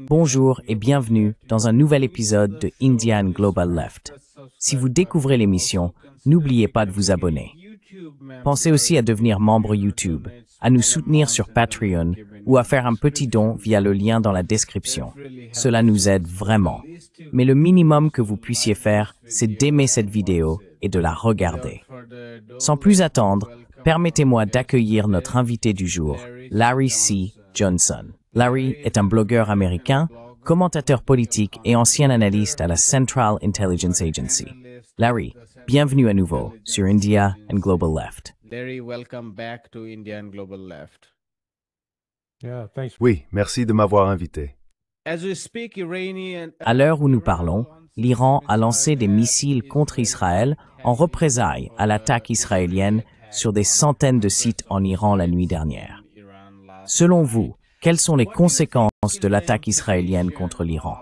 Bonjour et bienvenue dans un nouvel épisode de Indian Global Left. Si vous découvrez l'émission, n'oubliez pas de vous abonner. Pensez aussi à devenir membre YouTube, à nous soutenir sur Patreon ou à faire un petit don via le lien dans la description. Cela nous aide vraiment. Mais le minimum que vous puissiez faire, c'est d'aimer cette vidéo et de la regarder. Sans plus attendre, permettez-moi d'accueillir notre invité du jour, Larry C. Johnson. Larry est un blogueur américain, commentateur politique et ancien analyste à la Central Intelligence Agency. Larry, bienvenue à nouveau sur India and Global Left. Larry, welcome back to India and Global Left. Yeah, thanks. Oui, merci de m'avoir invité. As we speak, Iranian... À l'heure où nous parlons, l'Iran a lancé des missiles contre Israël en représailles à l'attaque israélienne sur des centaines de sites en Iran la nuit dernière. Selon vous, quelles sont les conséquences de l'attaque israélienne contre l'Iran?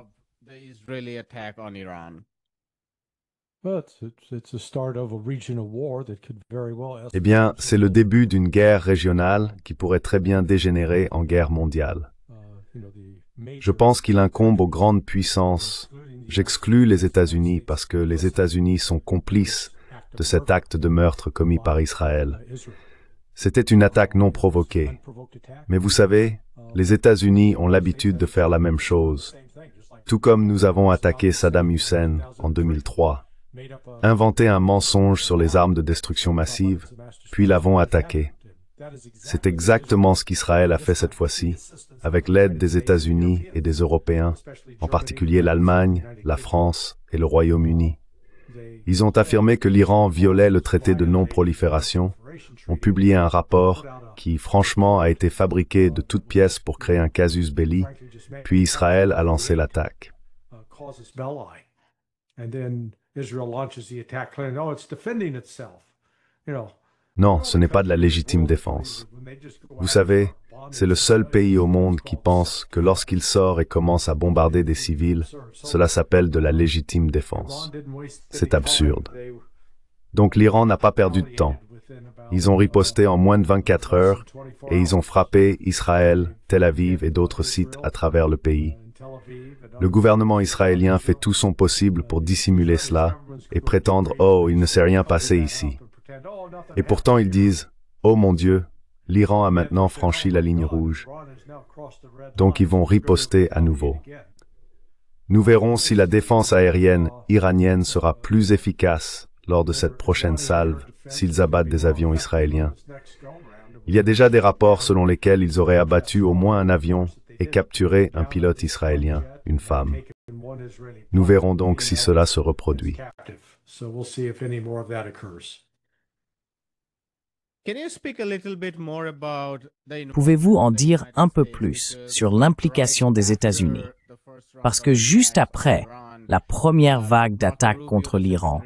Eh bien, c'est le début d'une guerre régionale qui pourrait très bien dégénérer en guerre mondiale. Je pense qu'il incombe aux grandes puissances. J'exclus les États-Unis parce que les États-Unis sont complices de cet acte de meurtre commis par Israël. C'était une attaque non provoquée. Mais vous savez, les États-Unis ont l'habitude de faire la même chose. Tout comme nous avons attaqué Saddam Hussein en 2003. Inventé un mensonge sur les armes de destruction massive, puis l'avons attaqué. C'est exactement ce qu'Israël a fait cette fois-ci, avec l'aide des États-Unis et des Européens, en particulier l'Allemagne, la France et le Royaume-Uni. Ils ont affirmé que l'Iran violait le traité de non-prolifération, ont publié un rapport qui, franchement, a été fabriqué de toutes pièces pour créer un casus belli, puis Israël a lancé l'attaque. Non, ce n'est pas de la légitime défense. Vous savez, c'est le seul pays au monde qui pense que lorsqu'il sort et commence à bombarder des civils, cela s'appelle de la légitime défense. C'est absurde. Donc l'Iran n'a pas perdu de temps. Ils ont riposté en moins de 24 heures et ils ont frappé Israël, Tel Aviv et d'autres sites à travers le pays. Le gouvernement israélien fait tout son possible pour dissimuler cela et prétendre « Oh, il ne s'est rien passé ici ». Et pourtant ils disent « Oh mon Dieu, l'Iran a maintenant franchi la ligne rouge ». Donc ils vont riposter à nouveau. Nous verrons si la défense aérienne iranienne sera plus efficace lors de cette prochaine salve s'ils abattent des avions israéliens. Il y a déjà des rapports selon lesquels ils auraient abattu au moins un avion et capturé un pilote israélien, une femme. Nous verrons donc si cela se reproduit. Pouvez-vous en dire un peu plus sur l'implication des États-Unis? Parce que juste après la première vague d'attaques contre l'Iran,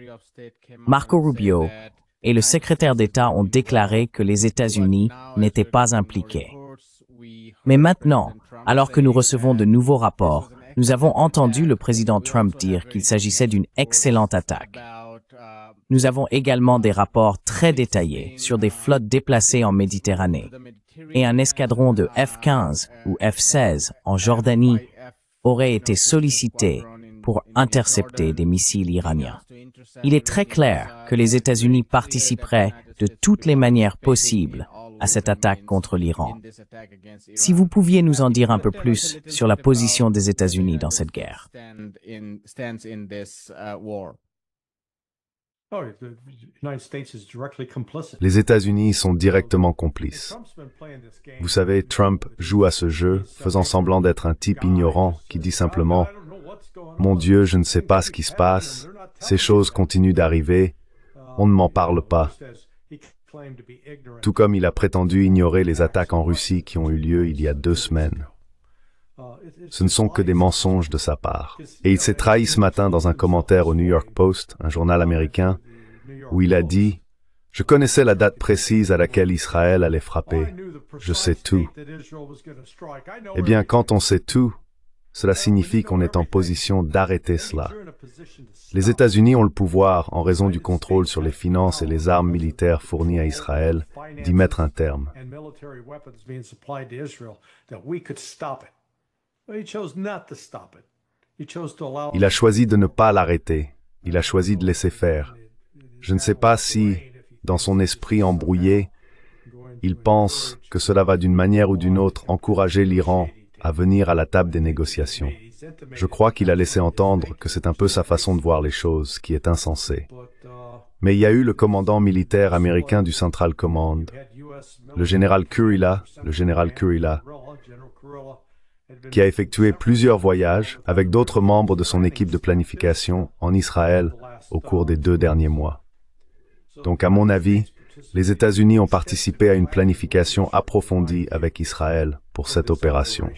Marco Rubio et le secrétaire d'État ont déclaré que les États-Unis n'étaient pas impliqués. Mais maintenant, alors que nous recevons de nouveaux rapports, nous avons entendu le président Trump dire qu'il s'agissait d'une excellente attaque. Nous avons également des rapports très détaillés sur des flottes déplacées en Méditerranée et un escadron de F-15 ou F-16 en Jordanie aurait été sollicité pour intercepter des missiles iraniens. Il est très clair que les États-Unis participeraient de toutes les manières possibles à cette attaque contre l'Iran. Si vous pouviez nous en dire un peu plus sur la position des États-Unis dans cette guerre. Les États-Unis sont directement complices. Vous savez, Trump joue à ce jeu, faisant semblant d'être un type ignorant qui dit simplement « Mon Dieu, je ne sais pas ce qui se passe, ces choses continuent d'arriver, on ne m'en parle pas. » Tout comme il a prétendu ignorer les attaques en Russie qui ont eu lieu il y a 2 semaines. Ce ne sont que des mensonges de sa part. Et il s'est trahi ce matin dans un commentaire au New York Post, un journal américain, où il a dit « Je connaissais la date précise à laquelle Israël allait frapper. Je sais tout. » Eh bien, quand on sait tout, cela signifie qu'on est en position d'arrêter cela. Les États-Unis ont le pouvoir, en raison du contrôle sur les finances et les armes militaires fournies à Israël, d'y mettre un terme. Il a choisi de ne pas l'arrêter. Il a choisi de laisser faire. Je ne sais pas si, dans son esprit embrouillé, il pense que cela va d'une manière ou d'une autre encourager l'Iran à venir à la table des négociations. Je crois qu'il a laissé entendre que c'est un peu sa façon de voir les choses, qui est insensée. Mais il y a eu le commandant militaire américain du Central Command, le général Kurilla, qui a effectué plusieurs voyages avec d'autres membres de son équipe de planification en Israël au cours des 2 derniers mois. Donc, à mon avis, les États-Unis ont participé à une planification approfondie avec Israël pour cette opération.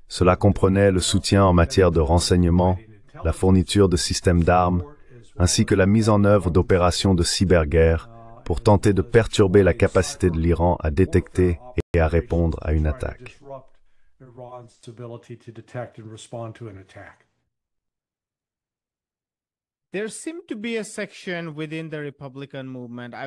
Cela comprenait le soutien en matière de renseignement, la fourniture de systèmes d'armes, ainsi que la mise en œuvre d'opérations de cyberguerre pour tenter de perturber la capacité de l'Iran à détecter et à répondre à une attaque.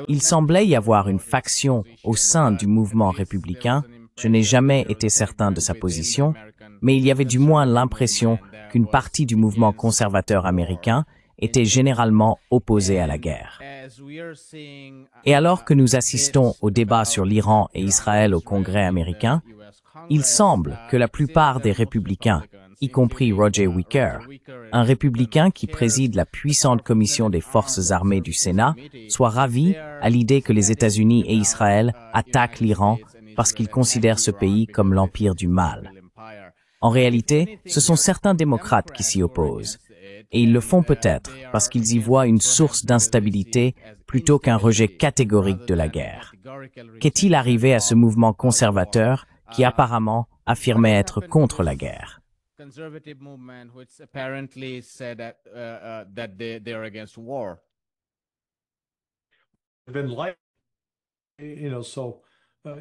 Il semblait y avoir une faction au sein du mouvement républicain. Je n'ai jamais été certain de sa position, mais il y avait du moins l'impression qu'une partie du mouvement conservateur américain était généralement opposée à la guerre. Et alors que nous assistons au débat sur l'Iran et Israël au Congrès américain, il semble que la plupart des républicains, y compris Roger Wicker, un républicain qui préside la puissante commission des forces armées du Sénat, soient ravis à l'idée que les États-Unis et Israël attaquent l'Iran parce qu'ils considèrent ce pays comme l'empire du mal. En réalité, ce sont certains démocrates qui s'y opposent. Et ils le font peut-être parce qu'ils y voient une source d'instabilité plutôt qu'un rejet catégorique de la guerre. Qu'est-il arrivé à ce mouvement conservateur qui apparemment affirmait être contre la guerre?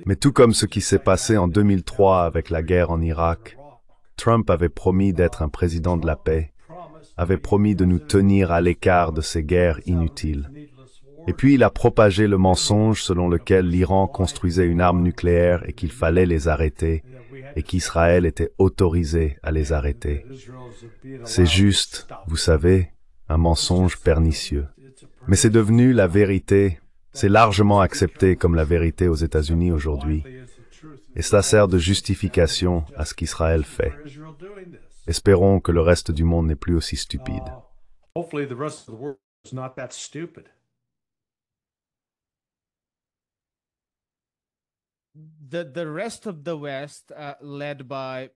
Mais tout comme ce qui s'est passé en 2003 avec la guerre en Irak, Trump avait promis d'être un président de la paix, avait promis de nous tenir à l'écart de ces guerres inutiles. Et puis il a propagé le mensonge selon lequel l'Iran construisait une arme nucléaire et qu'il fallait les arrêter, et qu'Israël était autorisé à les arrêter. C'est juste, vous savez, un mensonge pernicieux. Mais c'est devenu la vérité, c'est largement accepté comme la vérité aux États-Unis aujourd'hui. Et cela sert de justification à ce qu'Israël fait. Espérons que le reste du monde n'est plus aussi stupide.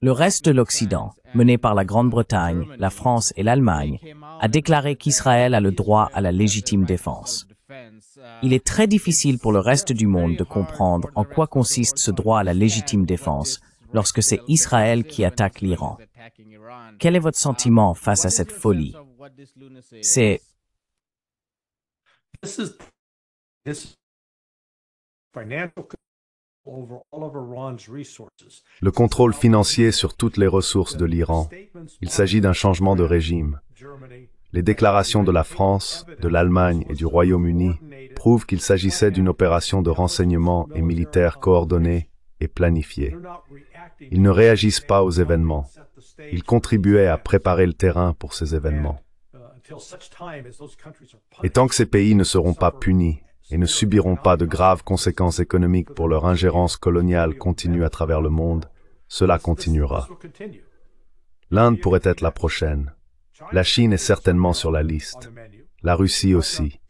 Le reste de l'Occident, mené par la Grande-Bretagne, la France et l'Allemagne, a déclaré qu'Israël a le droit à la légitime défense. Il est très difficile pour le reste du monde de comprendre en quoi consiste ce droit à la légitime défense lorsque c'est Israël qui attaque l'Iran. Quel est votre sentiment face à cette folie? C'est... Le contrôle financier sur toutes les ressources de l'Iran. Il s'agit d'un changement de régime. Les déclarations de la France, de l'Allemagne et du Royaume-Uni prouvent qu'il s'agissait d'une opération de renseignement et militaire coordonnée et planifiée. Ils ne réagissent pas aux événements. Ils contribuaient à préparer le terrain pour ces événements. Et tant que ces pays ne seront pas punis et ne subiront pas de graves conséquences économiques pour leur ingérence coloniale continue à travers le monde, cela continuera. L'Inde pourrait être la prochaine. La Chine est certainement sur la liste. La Russie aussi.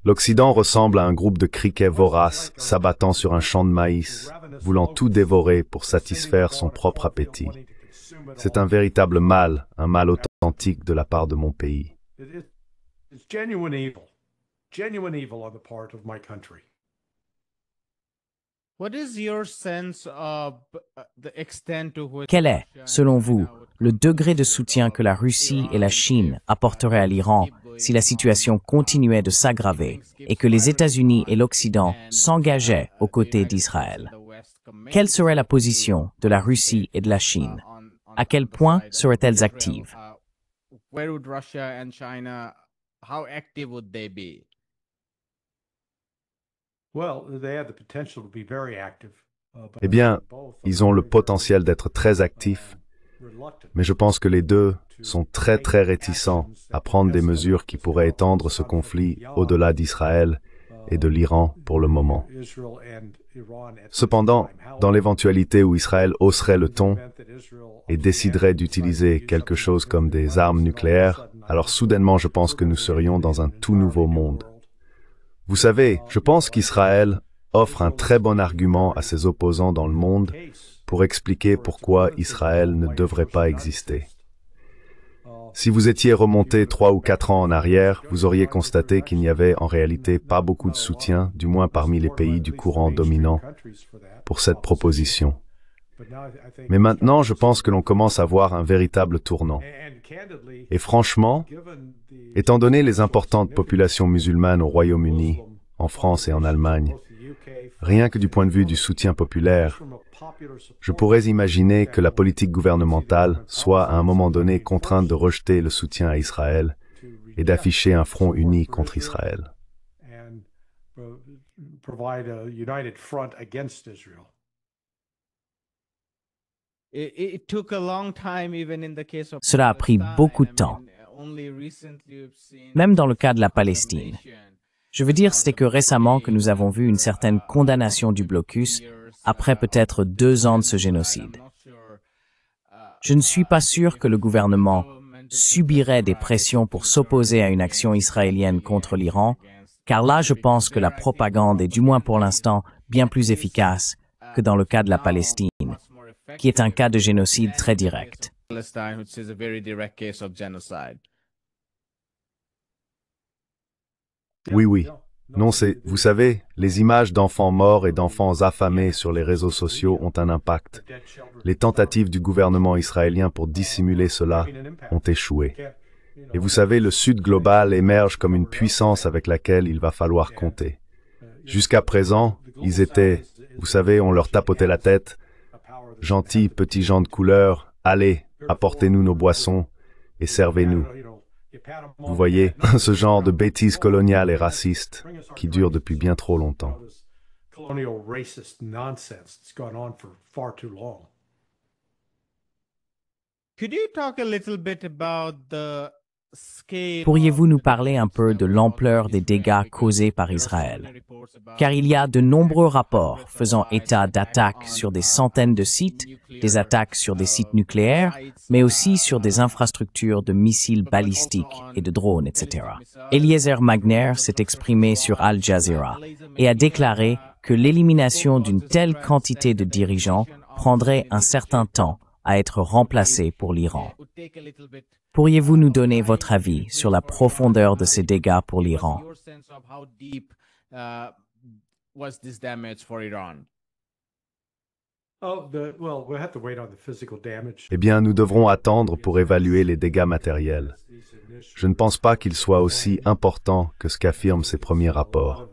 L'Occident ressemble à un groupe de criquets voraces s'abattant sur un champ de maïs, voulant tout dévorer pour satisfaire son propre appétit. C'est un véritable mal, un mal authentique de la part de mon pays. Quel est, selon vous, le degré de soutien que la Russie et la Chine apporteraient à l'Iran si la situation continuait de s'aggraver et que les États-Unis et l'Occident s'engageaient aux côtés d'Israël? Quelle serait la position de la Russie et de la Chine? À quel point seraient-elles actives? Where would Russia and China, how active would they be? Well, they have the potential to be very active. But Eh bien, both ils ont le potentiel d'être très actifs, reluctant mais je pense que les deux sont très réticents à prendre des mesures qui pourraient étendre ce conflit au-delà d'Israël et de l'Iran pour le moment. Israel and Iran at this Cependant, time. dans l'éventualité où Israël hausserait le ton Event that Israel et déciderait d'utiliser quelque chose comme des armes nucléaires, alors soudainement je pense que nous serions dans un tout nouveau monde. Vous savez, je pense qu'Israël offre un très bon argument à ses opposants dans le monde pour expliquer pourquoi Israël ne devrait pas exister. Si vous étiez remonté 3 ou 4 ans en arrière, vous auriez constaté qu'il n'y avait en réalité pas beaucoup de soutien, du moins parmi les pays du courant dominant, pour cette proposition. Mais maintenant, je pense que l'on commence à voir un véritable tournant. Et franchement, étant donné les importantes populations musulmanes au Royaume-Uni, en France et en Allemagne, rien que du point de vue du soutien populaire, je pourrais imaginer que la politique gouvernementale soit à un moment donné contrainte de rejeter le soutien à Israël et d'afficher un front uni contre Israël. Provide a united front against Israel. It took a long time, even in the case of Cela a pris beaucoup de temps, only recently we've seen même dans le cas de la Palestine. Je veux dire, c'est que récemment que nous avons vu une certaine condamnation du blocus après peut-être 2 ans de ce génocide. Je ne suis pas sûr que le gouvernement subirait des pressions pour s'opposer à une action israélienne contre l'Iran, car là, je pense que la propagande est, du moins pour l'instant, bien plus efficace que dans le cas de la Palestine, qui est un cas de génocide très direct. Palestine, which is a very direct case of genocide. Oui. Non, vous savez, les images d'enfants morts et d'enfants affamés sur les réseaux sociaux ont un impact. Les tentatives du gouvernement israélien pour dissimuler cela ont échoué. Et vous savez, le Sud global émerge comme une puissance avec laquelle il va falloir compter. Jusqu'à présent, ils étaient, vous savez, on leur tapotait la tête. Gentils petits gens de couleur, allez, apportez-nous nos boissons et servez-nous. Vous voyez, ce genre de bêtises coloniales et racistes qui dure depuis bien trop longtemps. Colonial racist nonsense that's gone on for far too long. Could you talk a little bit about the scale? Pourriez-vous nous parler un peu de l'ampleur des dégâts causés par Israël? Car il y a de nombreux rapports faisant état d'attaques sur des centaines de sites, des attaques sur des sites nucléaires, mais aussi sur des infrastructures de missiles balistiques et de drones, etc. Eliezer Magner s'est exprimé sur Al Jazeera et a déclaré que l'élimination d'une telle quantité de dirigeants prendrait un certain temps à être remplacée pour l'Iran. Pourriez-vous nous donner votre avis sur la profondeur de ces dégâts pour l'Iran? Was this damage for Iran? Well, we'll have to wait on the physical damage. Eh bien, nous devrons attendre pour évaluer les dégâts matériels. Je ne pense pas qu'ils soient aussi importants que ce qu'affirment ces premiers rapports.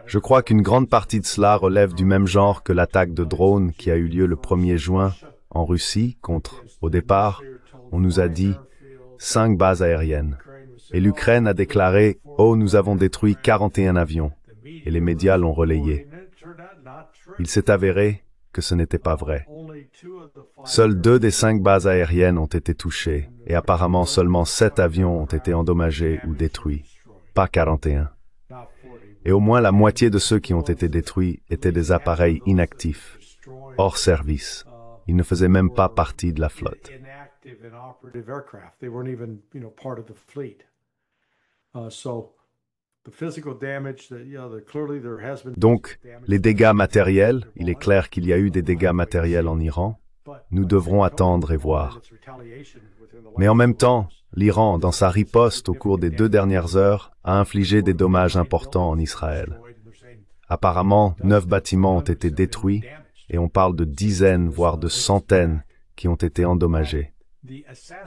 Je crois qu'une grande partie de cela relève du même genre que l'attaque de drones qui a eu lieu le 1er juin en Russie contre, au départ, on nous a dit, 5 bases aériennes. Et l'Ukraine a déclaré « Oh, nous avons détruit 41 avions ». Et les médias l'ont relayé. Il s'est avéré que ce n'était pas vrai. Seules 2 des 5 bases aériennes ont été touchées, et apparemment seulement 7 avions ont été endommagés ou détruits, pas 41. Et au moins la moitié de ceux qui ont été détruits étaient des appareils inactifs, hors service. Ils ne faisaient même pas partie de la flotte. Donc, les dégâts matériels, il est clair qu'il y a eu des dégâts matériels en Iran. Nous devrons attendre et voir. Mais en même temps, l'Iran, dans sa riposte au cours des 2 dernières heures, a infligé des dommages importants en Israël. Apparemment, 9 bâtiments ont été détruits et on parle de dizaines, voire de centaines qui ont été endommagés.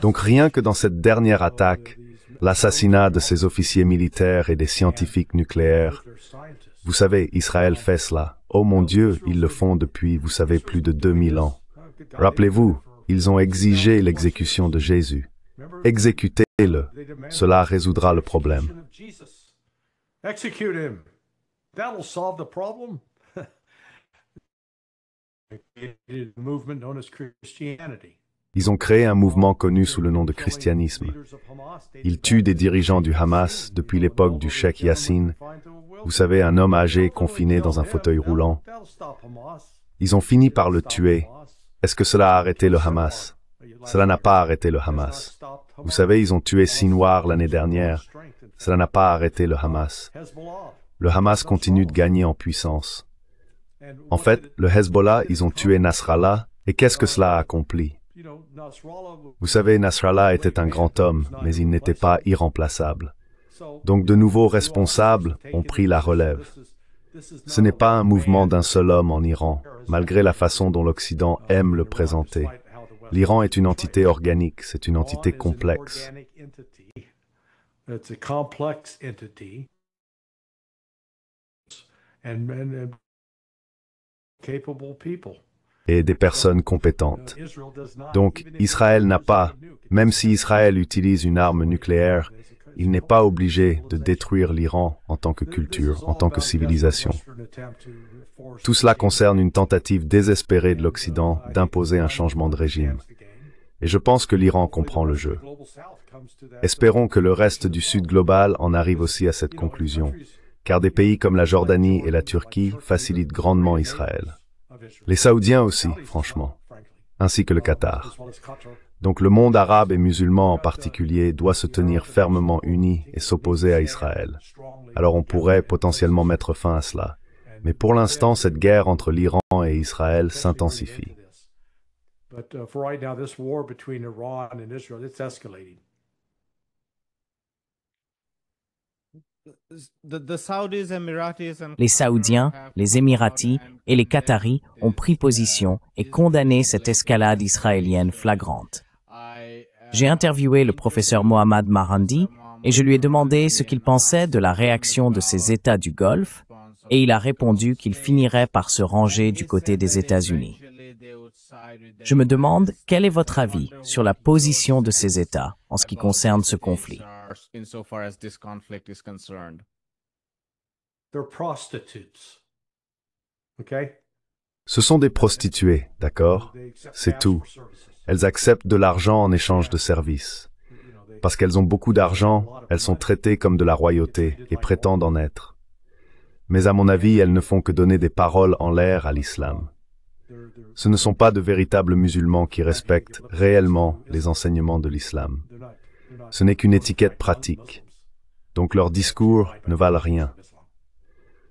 Donc rien que dans cette dernière attaque, l'assassinat de ces officiers militaires et des scientifiques nucléaires, vous savez, Israël fait cela. Oh mon Dieu, ils le font depuis, vous savez, plus de 2000 ans. Rappelez-vous, Ils ont exigé l'exécution de Jésus. Exécutez-le. Cela résoudra le problème. Execute him. That'll solve the problem. Movement known as Christianity. Ils ont créé un mouvement connu sous le nom de christianisme. Ils tuent des dirigeants du Hamas depuis l'époque du Cheikh Yassine. Vous savez, un homme âgé confiné dans un fauteuil roulant. Ils ont fini par le tuer. Est-ce que cela a arrêté le Hamas? Cela n'a pas arrêté le Hamas. Vous savez, ils ont tué Sinwar l'année dernière. Cela n'a pas arrêté le Hamas. Le Hamas continue de gagner en puissance. En fait, le Hezbollah, ils ont tué Nasrallah. Et qu'est-ce que cela a accompli? Vous savez, Nasrallah était un grand homme, mais il n'était pas irremplaçable. Donc de nouveaux responsables ont pris la relève. Ce n'est pas un mouvement d'un seul homme en Iran, malgré la façon dont l'Occident aime le présenter. L'Iran est une entité organique, c'est une entité complexe. Et des personnes compétentes. Donc, Israël n'a pas, même si Israël utilise une arme nucléaire, il n'est pas obligé de détruire l'Iran en tant que culture, en tant que civilisation. Tout cela concerne une tentative désespérée de l'Occident d'imposer un changement de régime. Et je pense que l'Iran comprend le jeu. Espérons que le reste du Sud global en arrive aussi à cette conclusion, car des pays comme la Jordanie et la Turquie facilitent grandement Israël. Les Saoudiens aussi, franchement, ainsi que le Qatar. Donc le monde arabe et musulman en particulier doit se tenir fermement uni et s'opposer à Israël. Alors on pourrait potentiellement mettre fin à cela. Mais pour l'instant, cette guerre entre l'Iran et Israël s'intensifie. Les Saoudiens, les Émiratis et les Qataris ont pris position et condamné cette escalade israélienne flagrante. J'ai interviewé le professeur Mohammad Marandi et je lui ai demandé ce qu'il pensait de la réaction de ces États du Golfe et il a répondu qu'il finirait par se ranger du côté des États-Unis. Je me demande quel est votre avis sur la position de ces États en ce qui concerne ce conflit. Ce sont des prostituées, d'accord? C'est tout. Elles acceptent de l'argent en échange de services. Parce qu'elles ont beaucoup d'argent, elles sont traitées comme de la royauté et prétendent en être. Mais à mon avis, elles ne font que donner des paroles en l'air à l'islam. Ce ne sont pas de véritables musulmans qui respectent réellement les enseignements de l'islam. Ce n'est qu'une étiquette pratique. Donc leurs discours ne valent rien.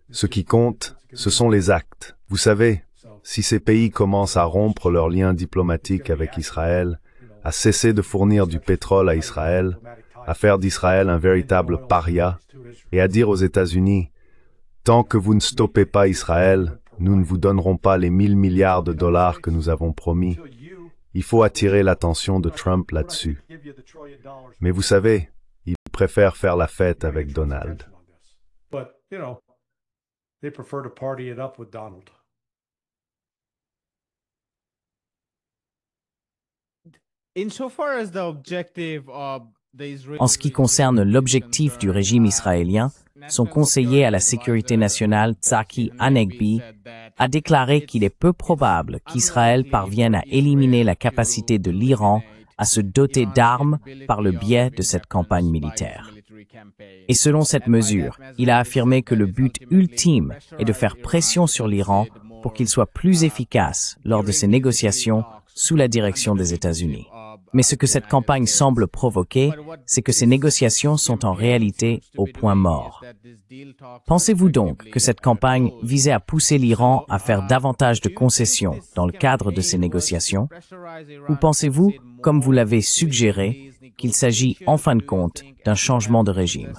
Ce qui compte, ce sont les actes. Vous savez, si ces pays commencent à rompre leurs liens diplomatiques avec Israël, à cesser de fournir du pétrole à Israël, à faire d'Israël un véritable paria, et à dire aux États-Unis, tant que vous ne stoppez pas Israël, nous ne vous donnerons pas les 1000 milliards de dollars que nous avons promis. Il faut attirer l'attention de Trump là-dessus. Mais vous savez, il préfère faire la fête avec Donald. En ce qui concerne l'objectif du régime israélien, son conseiller à la sécurité nationale, Tzachi Hanegbi, a déclaré qu'il est peu probable qu'Israël parvienne à éliminer la capacité de l'Iran à se doter d'armes par le biais de cette campagne militaire. Et selon cette mesure, il a affirmé que le but ultime est de faire pression sur l'Iran pour qu'il soit plus efficace lors de ces négociations sous la direction des États-Unis. Mais ce que cette campagne semble provoquer, c'est que ces négociations sont en réalité au point mort. Pensez-vous donc que cette campagne visait à pousser l'Iran à faire davantage de concessions dans le cadre de ces négociations? Ou pensez-vous, comme vous l'avez suggéré, qu'il s'agit en fin de compte d'un changement de régime?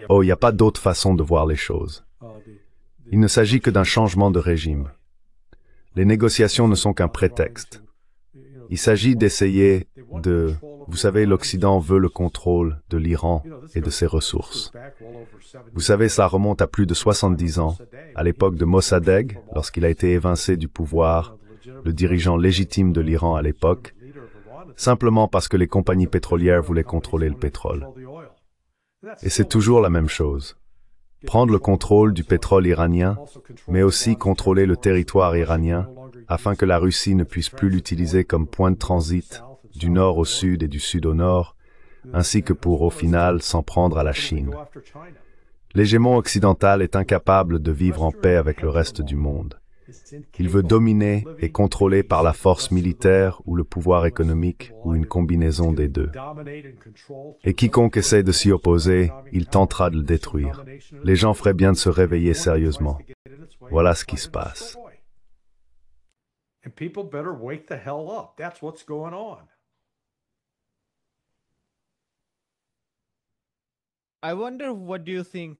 Oh, il n'y a pas d'autre façon de voir les choses. Il ne s'agit que d'un changement de régime. Les négociations ne sont qu'un prétexte. Il s'agit d'essayer de Vous savez, l'Occident veut le contrôle de l'Iran et de ses ressources. Vous savez, ça remonte à plus de 70 ans, à l'époque de Mossadegh, lorsqu'il a été évincé du pouvoir, le dirigeant légitime de l'Iran à l'époque, simplement parce que les compagnies pétrolières voulaient contrôler le pétrole. Et c'est toujours la même chose. Prendre le contrôle du pétrole iranien, mais aussi contrôler le territoire iranien, afin que la Russie ne puisse plus l'utiliser comme point de transit du nord au sud et du sud au nord, ainsi que pour, au final, s'en prendre à la Chine. L'hégémon occidental est incapable de vivre en paix avec le reste du monde. Il veut dominer et contrôler par la force militaire ou le pouvoir économique ou une combinaison des deux. Et quiconque essaie de s'y opposer, il tentera de le détruire. Les gens feraient bien de se réveiller sérieusement. Voilà ce qui se passe. And people better wake the hell up. That's what's going on. I wonder what do you think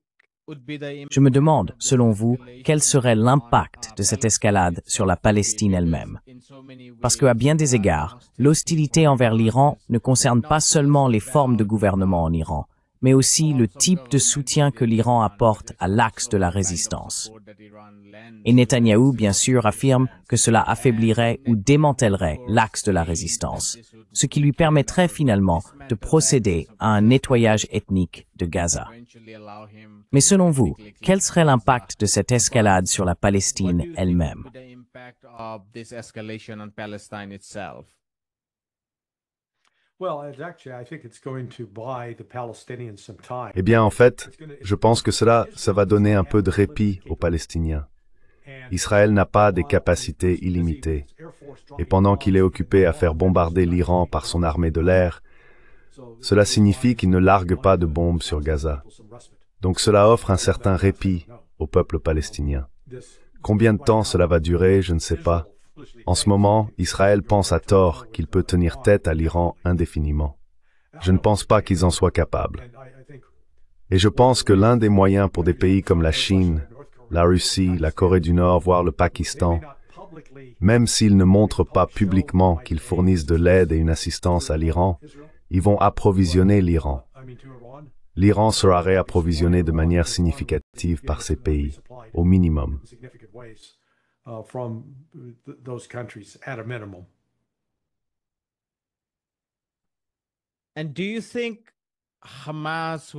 would be the Je me demande, selon vous, quel serait l'impact de cette escalade sur la Palestine elle-même. Parce qu'à bien des égards, l'hostilité envers l'Iran ne concerne pas seulement les formes de gouvernement en Iran, mais aussi le type de soutien que l'Iran apporte à l'axe de la résistance. Et Netanyahou, bien sûr, affirme que cela affaiblirait ou démantèlerait l'axe de la résistance, ce qui lui permettrait finalement de procéder à un nettoyage ethnique de Gaza. Mais selon vous, quel serait l'impact de cette escalade sur la Palestine elle-même? Eh bien, en fait, je pense que ça va donner un peu de répit aux Palestiniens. Israël n'a pas des capacités illimitées. Et pendant qu'il est occupé à faire bombarder l'Iran par son armée de l'air, cela signifie qu'il ne largue pas de bombes sur Gaza. Donc cela offre un certain répit au peuple palestinien. Combien de temps cela va durer, je ne sais pas. En ce moment, Israël pense à tort qu'il peut tenir tête à l'Iran indéfiniment. Je ne pense pas qu'ils en soient capables. Et je pense que l'un des moyens pour des pays comme la Chine, la Russie, la Corée du Nord, voire le Pakistan, même s'ils ne montrent pas publiquement qu'ils fournissent de l'aide et une assistance à l'Iran, ils vont approvisionner l'Iran. L'Iran sera réapprovisionné de manière significative par ces pays, au minimum.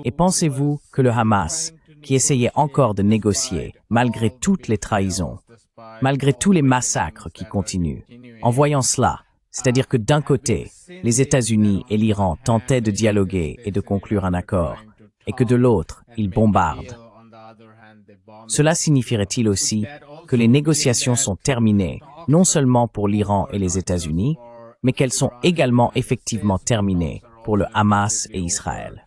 Et pensez-vous que le Hamas, qui essayait encore de négocier, malgré toutes les trahisons, malgré tous les massacres qui continuent, en voyant cela, c'est-à-dire que d'un côté, les États-Unis et l'Iran tentaient de dialoguer et de conclure un accord, et que de l'autre, ils bombardent. Cela signifierait-il aussi que les négociations sont terminées, non seulement pour l'Iran et les États-Unis, mais qu'elles sont également effectivement terminées pour le Hamas et Israël?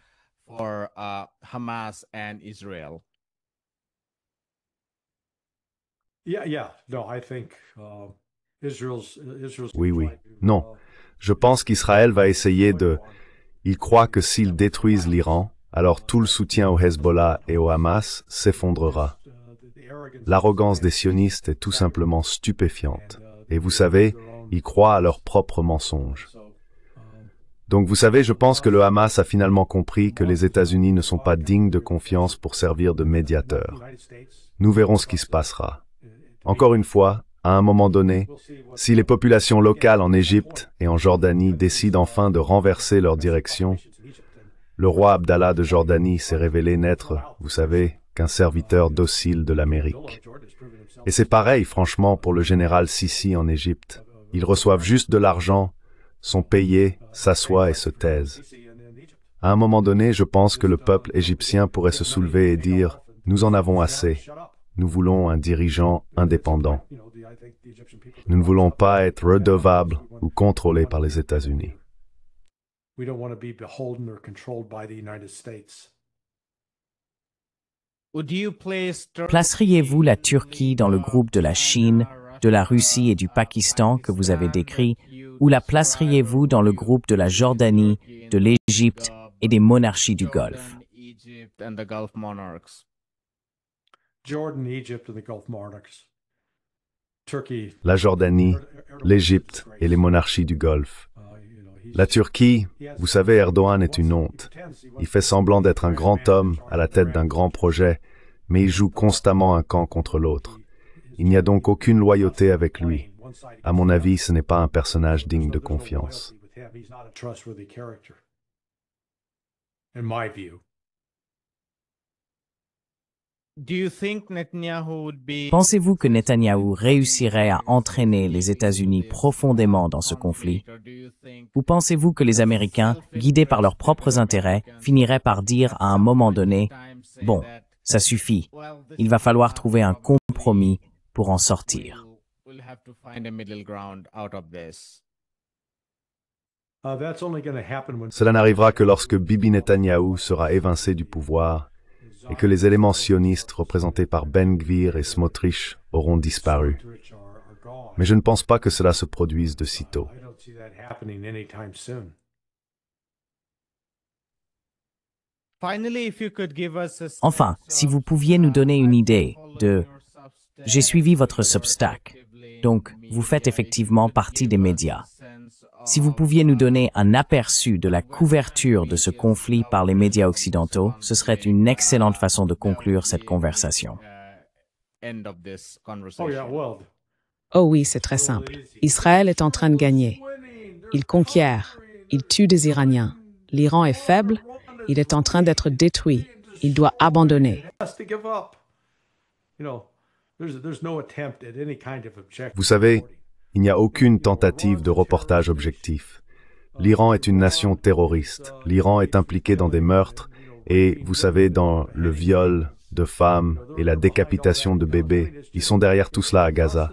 Oui. Non. Je pense qu'Israël va essayer de... Il croit que s'ils détruisent l'Iran, alors tout le soutien au Hezbollah et au Hamas s'effondrera. L'arrogance des sionistes est tout simplement stupéfiante. Et vous savez, ils croient à leurs propres mensonges. Donc vous savez, je pense que le Hamas a finalement compris que les États-Unis ne sont pas dignes de confiance pour servir de médiateurs. Nous verrons ce qui se passera. Encore une fois, à un moment donné, si les populations locales en Égypte et en Jordanie décident enfin de renverser leur direction, le roi Abdallah de Jordanie s'est révélé n'être, vous savez, qu'un serviteur docile de l'Amérique. Et c'est pareil, franchement, pour le général Sisi en Égypte. Ils reçoivent juste de l'argent, sont payés, s'assoient et se taisent. À un moment donné, je pense que le peuple égyptien pourrait se soulever et dire « Nous en avons assez. Nous voulons un dirigeant indépendant. Nous ne voulons pas être redevables ou contrôlés par les États-Unis. » Placeriez-vous la Turquie dans le groupe de la Chine, de la Russie et du Pakistan que vous avez décrit, ou la placeriez-vous dans le groupe de la Jordanie, de l'Égypte et des monarchies du Golfe? La Jordanie, l'Égypte et les monarchies du Golfe. La Turquie, vous savez, Erdogan est une honte. Il fait semblant d'être un grand homme à la tête d'un grand projet, mais il joue constamment un camp contre l'autre. Il n'y a donc aucune loyauté avec lui. À mon avis, ce n'est pas un personnage digne de confiance. Pensez-vous que Netanyahou réussirait à entraîner les États-Unis profondément dans ce conflit? Ou pensez-vous que les Américains, guidés par leurs propres intérêts, finiraient par dire à un moment donné, « Bon, ça suffit, il va falloir trouver un compromis pour en sortir. » Cela n'arrivera que lorsque Bibi Netanyahou sera évincé du pouvoir et que les éléments sionistes représentés par Ben Gvir et Smotrich auront disparu. Mais je ne pense pas que cela se produise de sitôt. Enfin, si vous pouviez nous donner une idée de « J'ai suivi votre Substack, donc vous faites effectivement partie des médias. » Si vous pouviez nous donner un aperçu de la couverture de ce conflit par les médias occidentaux, ce serait une excellente façon de conclure cette conversation. Oh oui, c'est très simple. Israël est en train de gagner. Il conquiert. Il tue des Iraniens. L'Iran est faible. Il est en train d'être détruit. Il doit abandonner. Vous savez, il n'y a aucune tentative de reportage objectif. L'Iran est une nation terroriste. L'Iran est impliqué dans des meurtres et, vous savez, dans le viol de femmes et la décapitation de bébés. Ils sont derrière tout cela à Gaza.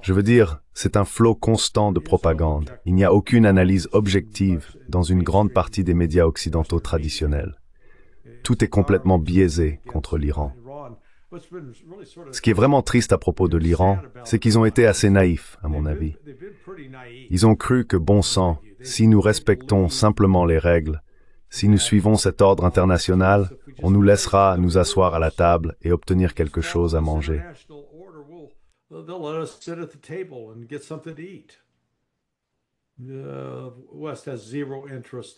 Je veux dire, c'est un flot constant de propagande. Il n'y a aucune analyse objective dans une grande partie des médias occidentaux traditionnels. Tout est complètement biaisé contre l'Iran. Ce qui est vraiment triste à propos de l'Iran, c'est qu'ils ont été assez naïfs, à mon avis. Ils ont cru que, bon sang, si nous respectons simplement les règles, si nous suivons cet ordre international, on nous laissera nous asseoir à la table et obtenir quelque chose à manger.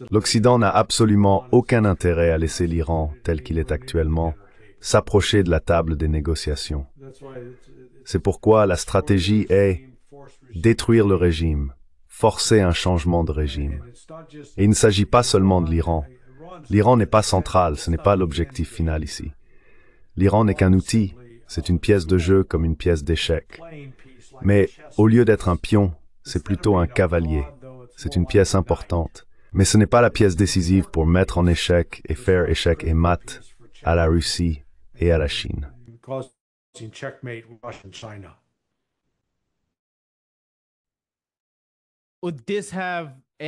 L'Occident n'a absolument aucun intérêt à laisser l'Iran tel qu'il est actuellement s'approcher de la table des négociations. C'est pourquoi la stratégie est détruire le régime, forcer un changement de régime. Et il ne s'agit pas seulement de l'Iran. L'Iran n'est pas central, ce n'est pas l'objectif final ici. L'Iran n'est qu'un outil, c'est une pièce de jeu comme une pièce d'échec. Mais au lieu d'être un pion, c'est plutôt un cavalier. C'est une pièce importante. Mais ce n'est pas la pièce décisive pour mettre en échec et faire échec et mat à la Russie et à la Chine.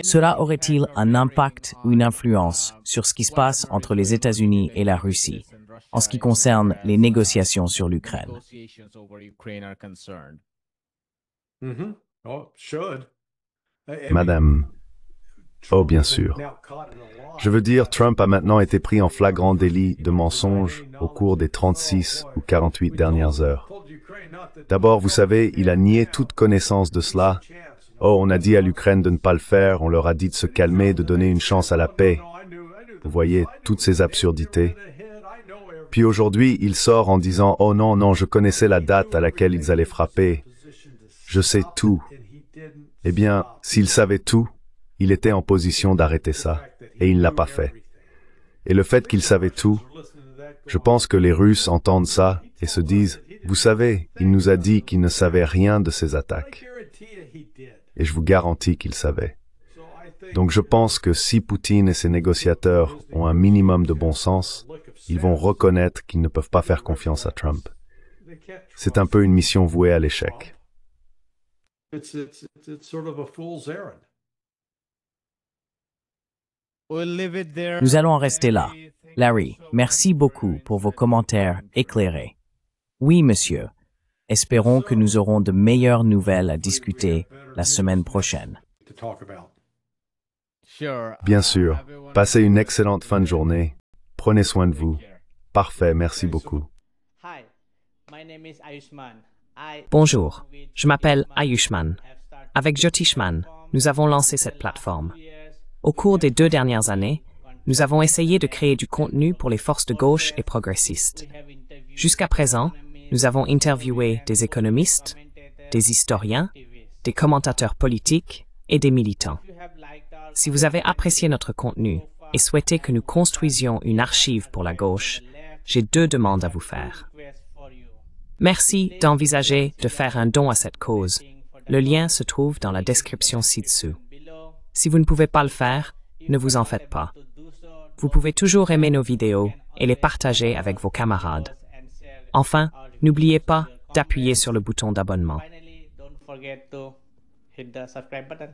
Cela aurait-il un impact ou une influence sur ce qui se passe entre les États-Unis et la Russie en ce qui concerne les négociations sur l'Ukraine? Madame, oh bien sûr. Je veux dire, Trump a maintenant été pris en flagrant délit de mensonge au cours des 36 ou 48 dernières heures. D'abord, vous savez, il a nié toute connaissance de cela. Oh, on a dit à l'Ukraine de ne pas le faire, on leur a dit de se calmer, de donner une chance à la paix. Vous voyez, toutes ces absurdités. Puis aujourd'hui, il sort en disant « Oh non, non, je connaissais la date à laquelle ils allaient frapper. Je sais tout. » Eh bien, s'il savait tout, il était en position d'arrêter ça, et il ne l'a pas fait. Et le fait qu'il savait tout, je pense que les Russes entendent ça et se disent « Vous savez, il nous a dit qu'il ne savait rien de ces attaques. » Et je vous garantis qu'il savait. Donc je pense que si Poutine et ses négociateurs ont un minimum de bon sens, ils vont reconnaître qu'ils ne peuvent pas faire confiance à Trump. C'est un peu une mission vouée à l'échec. Nous allons en rester là. Larry, merci beaucoup pour vos commentaires éclairés. Oui, monsieur. Espérons que nous aurons de meilleures nouvelles à discuter la semaine prochaine. Bien sûr. Passez une excellente fin de journée. Prenez soin de vous. Parfait, merci beaucoup. Bonjour, je m'appelle Ayushman. Avec Jyotishman, nous avons lancé cette plateforme. Au cours des 2 dernières années, nous avons essayé de créer du contenu pour les forces de gauche et progressistes. Jusqu'à présent, nous avons interviewé des économistes, des historiens, des commentateurs politiques et des militants. Si vous avez apprécié notre contenu et souhaitez que nous construisions une archive pour la gauche, j'ai 2 demandes à vous faire. Merci d'envisager de faire un don à cette cause. Le lien se trouve dans la description ci-dessous. Si vous ne pouvez pas le faire, ne vous en faites pas. Vous pouvez toujours aimer nos vidéos et les partager avec vos camarades. Enfin, n'oubliez pas d'appuyer sur le bouton d'abonnement. Finally, don't forget to hit the subscribe button.